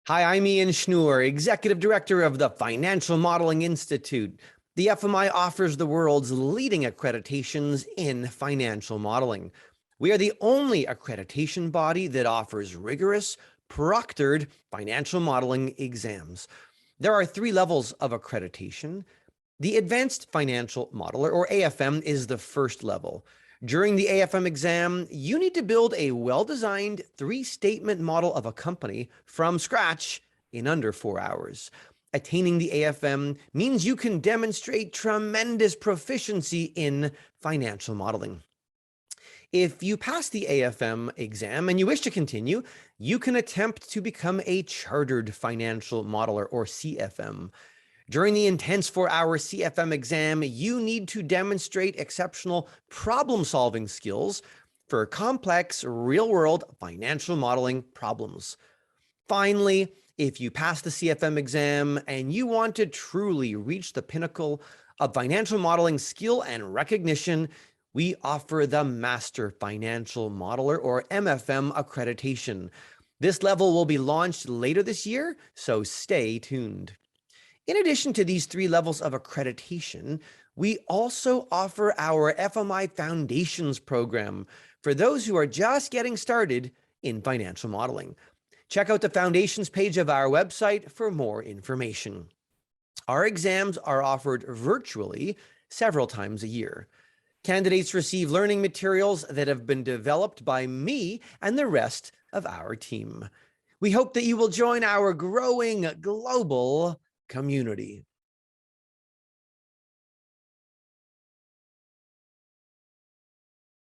Hi, I'm Ian Schnur, Executive Director of the Financial Modeling Institute. The FMI offers the world's leading accreditations in financial modeling. We are the only accreditation body that offers rigorous, proctored financial modeling exams. There are 3 levels of accreditation. The Advanced Financial Modeler, or AFM, is the first level. During the AFM exam, you need to build a well-designed 3-statement model of a company from scratch in under 4 hours. Attaining the AFM means you can demonstrate tremendous proficiency in financial modeling. If you pass the AFM exam and you wish to continue, you can attempt to become a Chartered Financial Modeler, or CFM. During the intense 4-hour CFM exam, you need to demonstrate exceptional problem-solving skills for complex, real-world financial modeling problems. Finally, if you pass the CFM exam and you want to truly reach the pinnacle of financial modeling skill and recognition, we offer the Master Financial Modeler, or MFM, accreditation. This level will be launched later this year, so stay tuned. In addition to these 3 levels of accreditation, we also offer our FMI Foundations program for those who are just getting started in financial modeling. Check out the Foundations page of our website for more information. Our exams are offered virtually several times a year. Candidates receive learning materials that have been developed by me and the rest of our team. We hope that you will join our growing global community.